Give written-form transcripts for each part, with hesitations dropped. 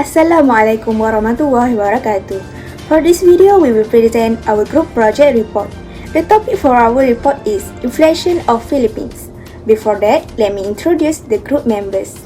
Assalamualaikum warahmatullahi wabarakatuh. For this video, we will present our group project report. The topic for our report is Inflation of Philippines. Before that, let me introduce the group members.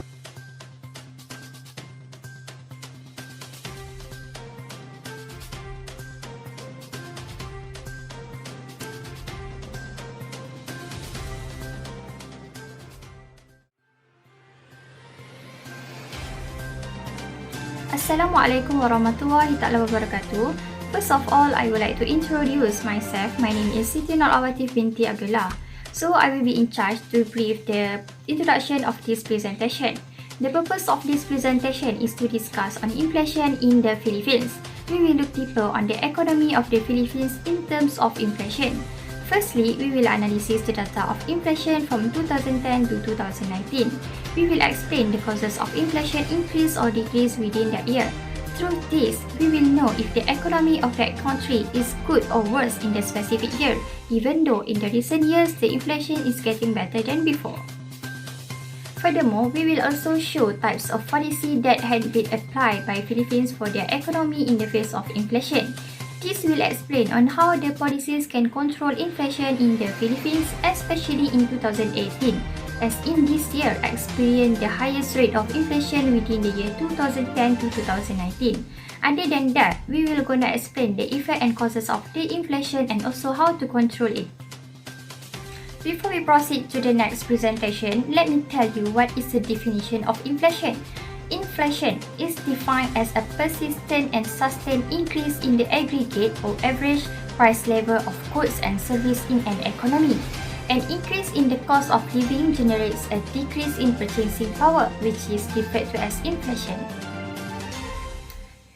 Assalamualaikum warahmatullahi wabarakatuh. First of all, I would like to introduce myself. My name is Siti Nolawatif binti Abdullah. So I will be in charge to brief the introduction of this presentation. The purpose of this presentation is to discuss on inflation in the Philippines. We will look deeper on the economy of the Philippines in terms of inflation. Firstly, we will analyze the data of inflation from 2010 to 2019. We will explain the causes of inflation increase or decrease within that year. Through this, we will know if the economy of that country is good or worse in the specific year, even though in the recent years the inflation is getting better than before. Furthermore, we will also show types of policy that had been applied by Philippines for their economy in the face of inflation. This will explain on how the policies can control inflation in the Philippines, especially in 2018, as in this year experienced the highest rate of inflation within the year 2010 to 2019. Other than that, we will gonna explain the effect and causes of the inflation and also how to control it. Before we proceed to the next presentation, let me tell you what is the definition of inflation. Inflation is defined as a persistent and sustained increase in the aggregate or average price level of goods and services in an economy. An increase in the cost of living generates a decrease in purchasing power, which is referred to as inflation.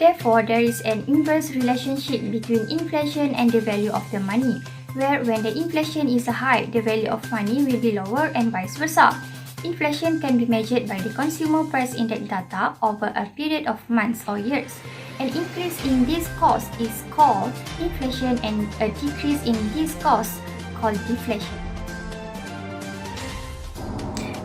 Therefore, there is an inverse relationship between inflation and the value of the money, where when the inflation is high, the value of money will be lower and vice versa. Inflation can be measured by the consumer price index data over a period of months or years. An increase in this cost is called inflation and a decrease in this cost called deflation.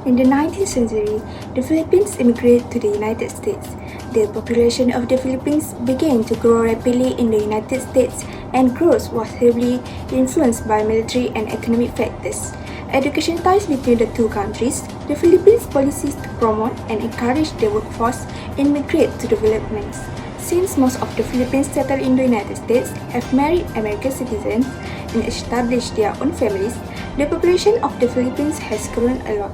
In the 19th century, the Philippines immigrated to the United States. The population of the Philippines began to grow rapidly in the United States, and growth was heavily influenced by military and economic factors. Education ties between the two countries, the Philippines' policies to promote and encourage the workforce immigrate to developments. Since most of the Philippines settled in the United States have married American citizens and established their own families, the population of the Philippines has grown a lot.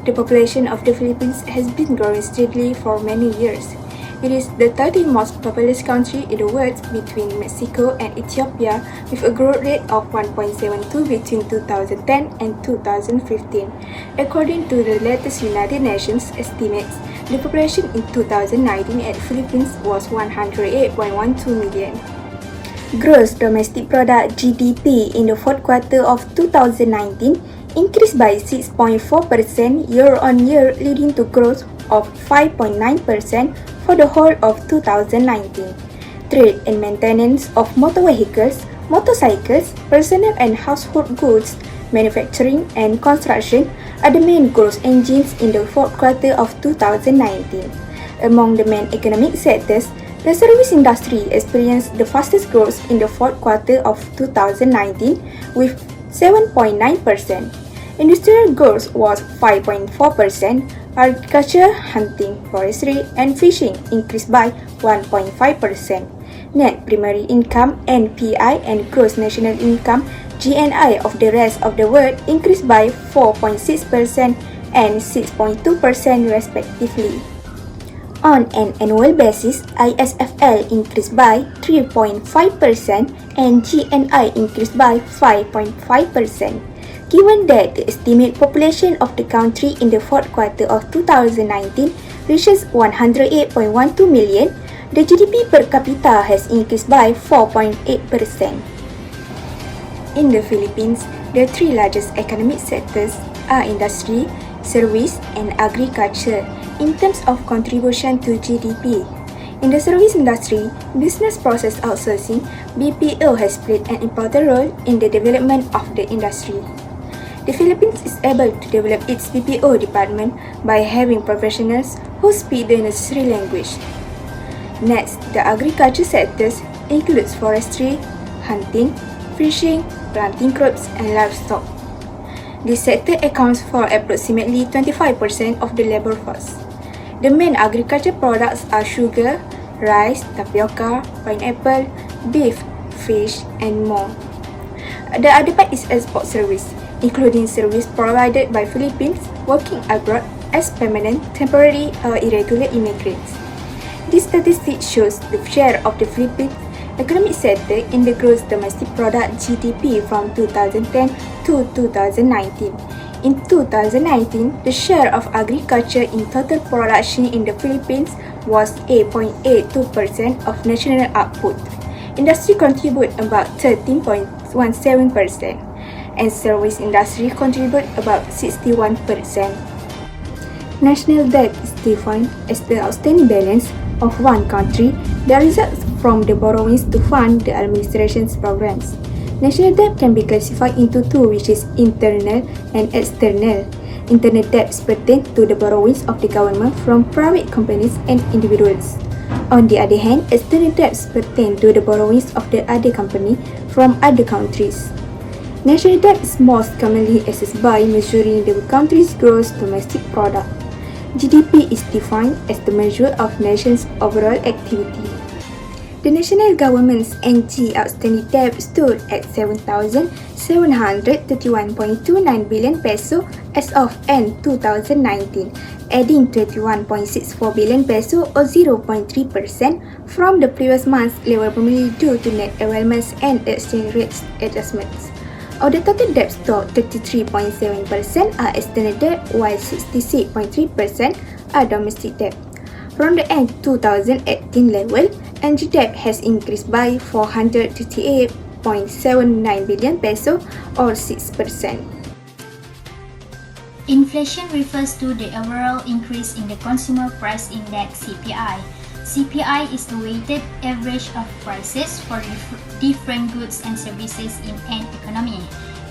The population of the Philippines has been growing steadily for many years. It is the 30th most populous country in the world between Mexico and Ethiopia, with a growth rate of 1.72 between 2010 and 2015. According to the latest United Nations estimates, the population in 2019 at Philippines was 108.12 million. Gross domestic product (GDP) in the fourth quarter of 2019 increased by 6.4% year-on-year, leading to growth of 5.9% for the whole of 2019. Trade and maintenance of motor vehicles, motorcycles, personal and household goods, manufacturing and construction are the main growth engines in the fourth quarter of 2019. Among the main economic sectors, the service industry experienced the fastest growth in the fourth quarter of 2019 with 7.9%. Industrial growth was 5.4%. Agriculture, hunting, forestry, and fishing increased by 1.5%. Net primary income (NPI) and gross national income (GNI) of the rest of the world increased by 4.6% and 6.2% respectively. On an annual basis, ISFL increased by 3.5% and GNI increased by 5.5%. Given that the estimated population of the country in the fourth quarter of 2019 reaches 108.12 million, the GDP per capita has increased by 4.8%. In the Philippines, the three largest economic sectors are industry, service, and agriculture in terms of contribution to GDP. In the service industry, business process outsourcing (BPO) has played an important role in the development of the industry. The Philippines is able to develop its BPO department by having professionals who speak the necessary language. Next, the agriculture sectors includes forestry, hunting, fishing, planting crops, and livestock. This sector accounts for approximately 25% of the labor force. The main agriculture products are sugar, rice, tapioca, pineapple, beef, fish, and more. The other part is export service, including service provided by Philippines working abroad as permanent, temporary, or irregular immigrants. This statistic shows the share of the Philippines economic sector in the gross domestic product (GDP) from 2010 to 2019. In 2019, the share of agriculture in total production in the Philippines was 8.82% of national output. Industry contribute about 13.17%, and service industry contribute about 61%. National debt is defined as the outstanding balance of one country that results from the borrowings to fund the administration's programs. National debt can be classified into two, which is internal and external. Internal debts pertain to the borrowings of the government from private companies and individuals. On the other hand, external debts pertain to the borrowings of the other company from other countries. National debt is most commonly assessed by measuring the country's gross domestic product. GDP is defined as the measure of nation's overall activity. The national government's NG outstanding debt stood at 7,731.29 billion peso as of end 2019, adding 21.64 billion peso or 0.3% from the previous month's level, primarily due to net availments and exchange rates adjustments. Of the total debt stock, 33.7% are external debt, while 66.3% are domestic debt. From the end 2018 level, NG debt has increased by 438.79 billion peso or 6%. Inflation refers to the overall increase in the Consumer Price Index (CPI). CPI is the weighted average of prices for different goods and services in an economy.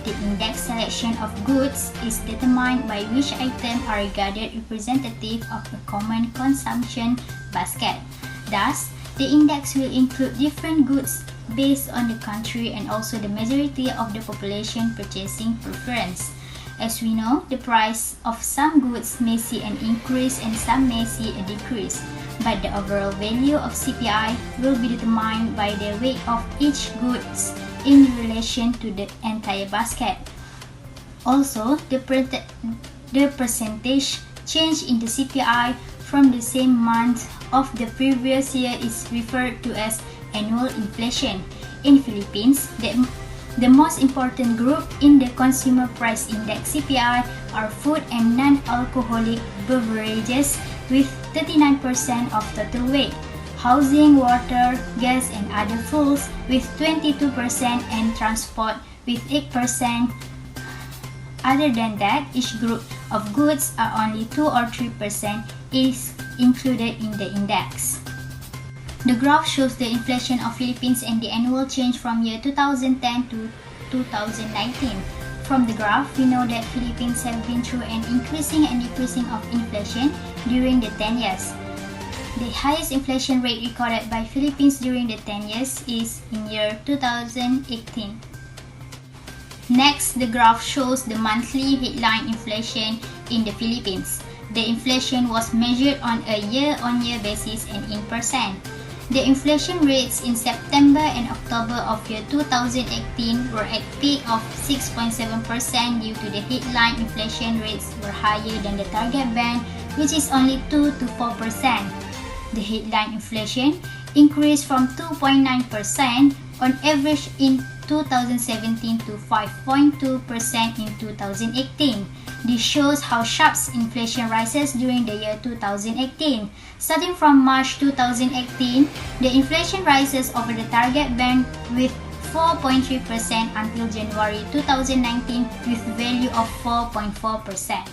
The index selection of goods is determined by which items are regarded representative of a common consumption basket. Thus, the index will include different goods based on the country and also the majority of the population purchasing preference. As we know, the price of some goods may see an increase and some may see a decrease, but the overall value of CPI will be determined by the weight of each goods in relation to the entire basket. Also, the percentage change in the CPI from the same month of the previous year is referred to as annual inflation. In Philippines, the most important group in the Consumer Price Index (CPI) are food and non-alcoholic beverages with 39% of total weight, housing, water, gas and other fuels with 22% and transport with 8%. Other than that, each group of goods are only 2 or 3% is included in the index. The graph shows the inflation of Philippines and the annual change from year 2010 to 2019. From the graph, we know that Philippines have been through an increasing and decreasing of inflation during the 10 years. The highest inflation rate recorded by Philippines during the 10 years is in year 2018. Next, the graph shows the monthly headline inflation in the Philippines. The inflation was measured on a year-on-year basis and in percent. The inflation rates in September and October of year 2018 were at peak of 6.7% due to the headline inflation rates were higher than the target band, which is only 2 to 4%. The headline inflation increased from 2.9% on average in 2017 to 5.2% in 2018. This shows how sharp inflation rises during the year 2018. Starting from March 2018, the inflation rises over the target band with 4.3% until January 2019 with value of 4.4%.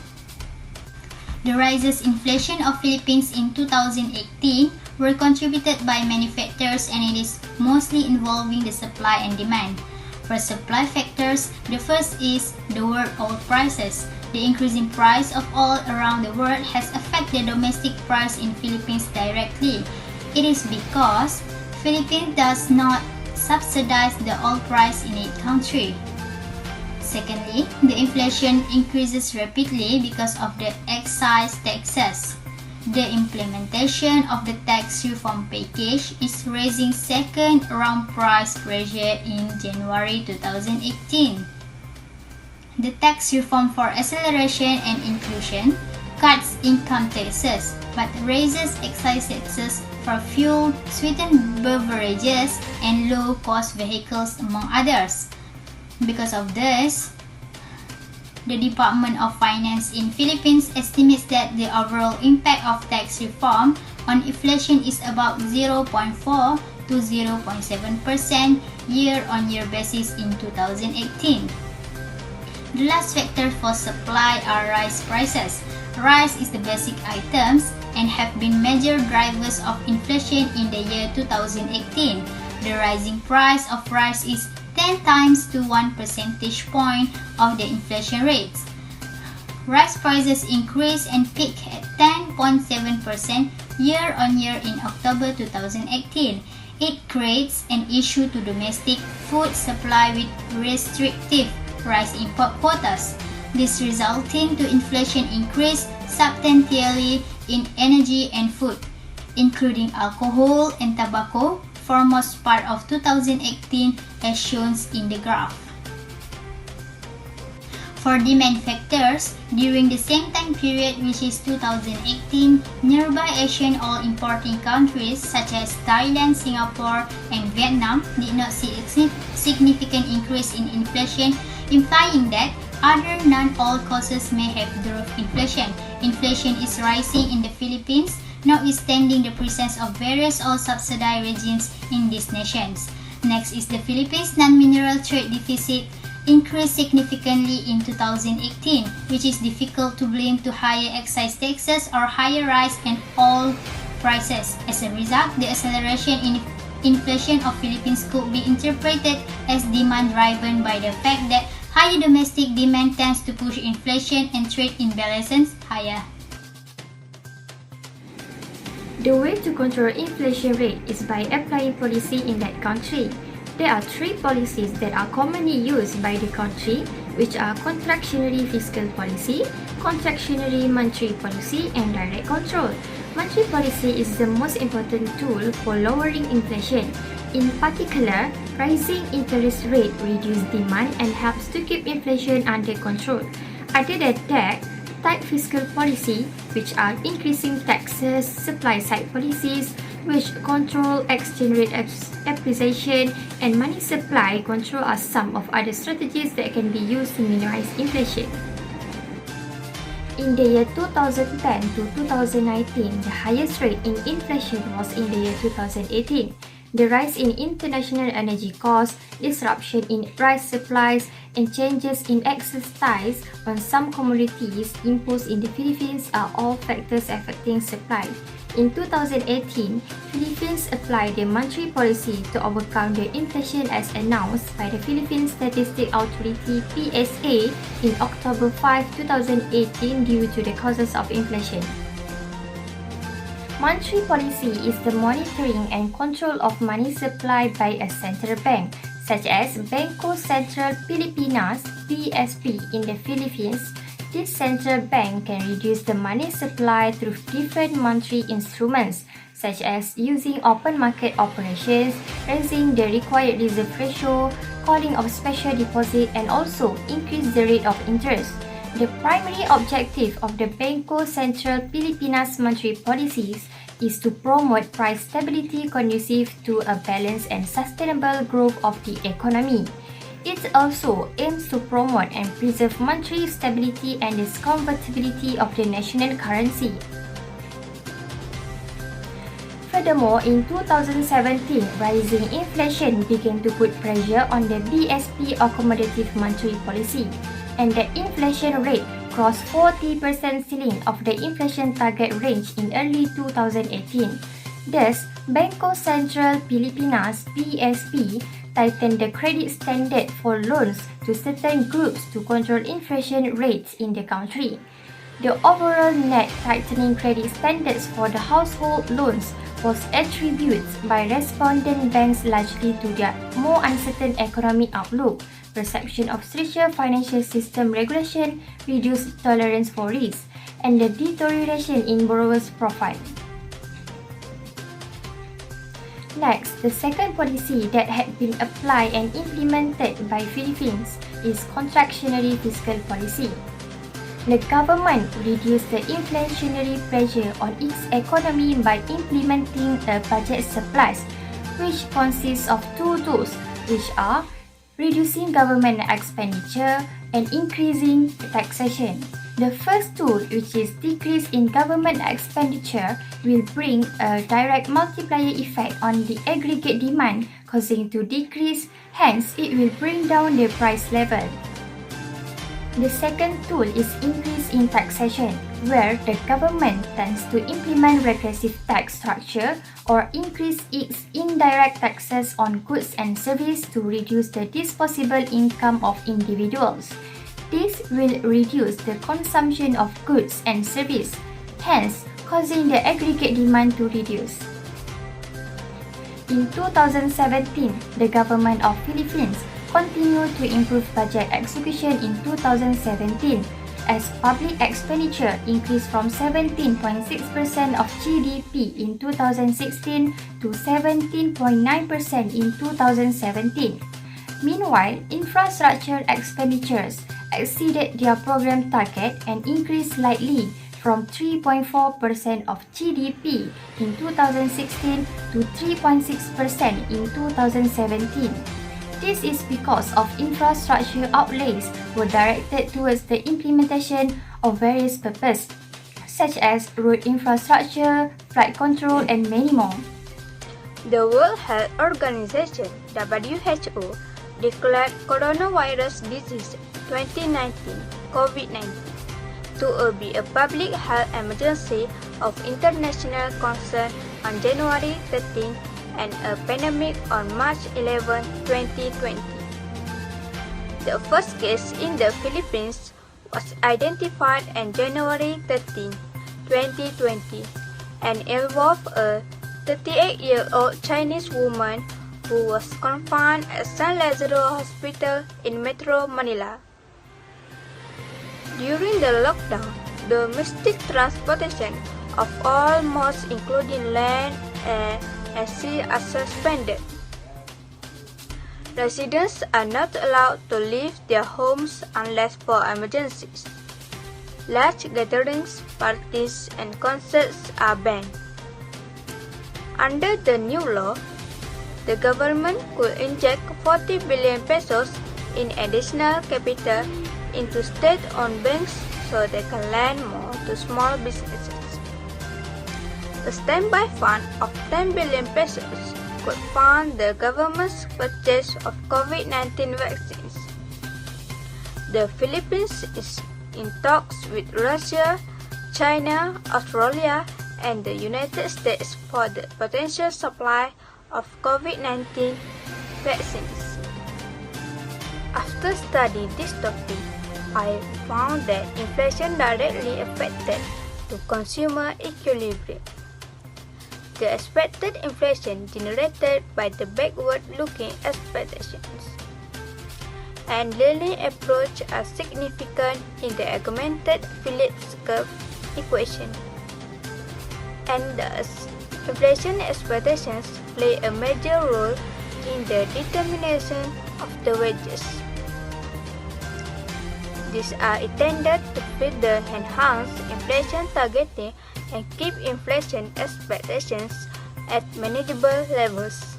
The rises in inflation of Philippines in 2018 were contributed by many factors and it is mostly involving the supply and demand. For supply factors, the first is the world oil prices. The increasing price of oil around the world has affected the domestic price in Philippines directly. It is because Philippines does not subsidize the oil price in its country. Secondly, the inflation increases rapidly because of the excise taxes. The implementation of the tax reform package is raising second-round price pressure in January 2018. The tax reform for acceleration and inclusion cuts income taxes but raises excise taxes for fuel, sweetened beverages, and low-cost vehicles, among others. Because of this, the Department of Finance in Philippines estimates that the overall impact of tax reform on inflation is about 0.4 to 0.7% year-on-year basis in 2018. The last factor for supply are rice prices. Rice is the basic items and have been major drivers of inflation in the year 2018. The rising price of rice is 10 times to 1 percentage point of the inflation rates. Rice prices increased and peaked at 10.7% year-on-year in October 2018. It creates an issue to domestic food supply with restrictive rice import quotas. This resulting to inflation increase substantially in energy and food, including alcohol and tobacco, for most part of 2018 as shown in the graph. For demand factors, during the same time period, which is 2018, nearby Asian oil importing countries such as Thailand, Singapore, and Vietnam did not see a significant increase in inflation, implying that other non-oil causes may have drove inflation. Inflation is rising in the Philippines, notwithstanding the presence of various oil subsidy regimes in these nations. Next is the Philippines non-mineral trade deficit increased significantly in 2018, which is difficult to blame to higher excise taxes or higher rice and oil prices. As a result, the acceleration in inflation of Philippines could be interpreted as demand driven by the fact that higher domestic demand tends to push inflation and trade imbalances higher. The way to control inflation rate is by applying policy in that country. There are three policies that are commonly used by the country, which are contractionary fiscal policy, contractionary monetary policy, and direct control. Monetary policy is the most important tool for lowering inflation. In particular, rising interest rate reduces demand and helps to keep inflation under control. Other than that, tight fiscal policy, which are increasing taxes, supply-side policies, which control exchange rate appreciation, and money supply control are some of other strategies that can be used to minimize inflation. In the year 2010 to 2019, the highest rate in inflation was in the year 2018. The rise in international energy costs, disruption in rice supplies, and changes in excess tariffs on some commodities imposed in the Philippines are all factors affecting supply. In 2018, Philippines applied the monetary policy to overcome the inflation as announced by the Philippine Statistics Authority (PSA) in October 5, 2018 due to the causes of inflation. Monetary policy is the monitoring and control of money supply by a central bank, such as Bangko Sentral Pilipinas (BSP) in the Philippines. This central bank can reduce the money supply through different monetary instruments, such as using open market operations, raising the required reserve ratio, calling of special deposit, and also increase the rate of interest. The primary objective of the Bangko Sentral Pilipinas monetary policies is to promote price stability conducive to a balanced and sustainable growth of the economy. It also aims to promote and preserve monetary stability and the convertibility of the national currency. Furthermore, in 2017, rising inflation began to put pressure on the BSP accommodative monetary policy, and the inflation rate crossed 40% ceiling of the inflation target range in early 2018. Thus, Bangko Sentral Pilipinas (BSP) tightened the credit standard for loans to certain groups to control inflation rates in the country. The overall net tightening credit standards for the household loans was attributed by respondent banks largely to their more uncertain economic outlook, perception of stricter financial system regulation, reduced tolerance for risk, and the deterioration in borrowers' profile. Next, the second policy that had been applied and implemented by Philippines is contractionary fiscal policy. The government reduced the inflationary pressure on its economy by implementing a budget surplus, which consists of two tools, which are reducing government expenditure and increasing taxation. The first tool, which is decrease in government expenditure, will bring a direct multiplier effect on the aggregate demand, causing to decrease, hence it will bring down the price level. The second tool is increase in taxation, where the government tends to implement regressive tax structure or increase its indirect taxes on goods and services to reduce the disposable income of individuals. This will reduce the consumption of goods and services, hence causing the aggregate demand to reduce. In 2017, the government of Philippines continued to improve budget execution in 2017 as public expenditure increased from 17.6% of GDP in 2016 to 17.9% in 2017. Meanwhile, infrastructure expenditures exceeded their program target and increased slightly from 3.4% of GDP in 2016 to 3.6% in 2017. This is because of infrastructure outlays were directed towards the implementation of various purposes, such as road infrastructure, flight control, and many more. The World Health Organization (WHO) declared coronavirus disease 2019 (COVID-19) to be a public health emergency of international concern on January 13 and a pandemic on March 11, 2020. The first case in the Philippines was identified on January 13, 2020 and involved a 38-year-old Chinese woman who was confined at San Lazaro Hospital in Metro Manila. During the lockdown, domestic transportation of all modes including land, air, and sea are suspended. Residents are not allowed to leave their homes unless for emergencies. Large gatherings, parties, and concerts are banned. Under the new law, the government could inject 40 billion pesos in additional capital into state-owned banks so they can lend more to small businesses. A standby fund of 10 billion pesos could fund the government's purchase of COVID-19 vaccines. The Philippines is in talks with Russia, China, Australia, and the United States for the potential supply of COVID-19 vaccines. After studying this topic, I found that inflation directly affected the consumer equilibrium. The expected inflation generated by the backward-looking expectations and leading approach are significant in the augmented Phillips curve equation, and thus inflation expectations play a major role in the determination of the wages. These are intended to further enhance inflation targeting and keep inflation expectations at manageable levels.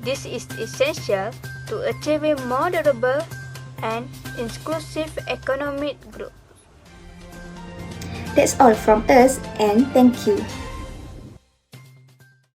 This is essential to achieving more durable and inclusive economic growth. That's all from us, and thank you.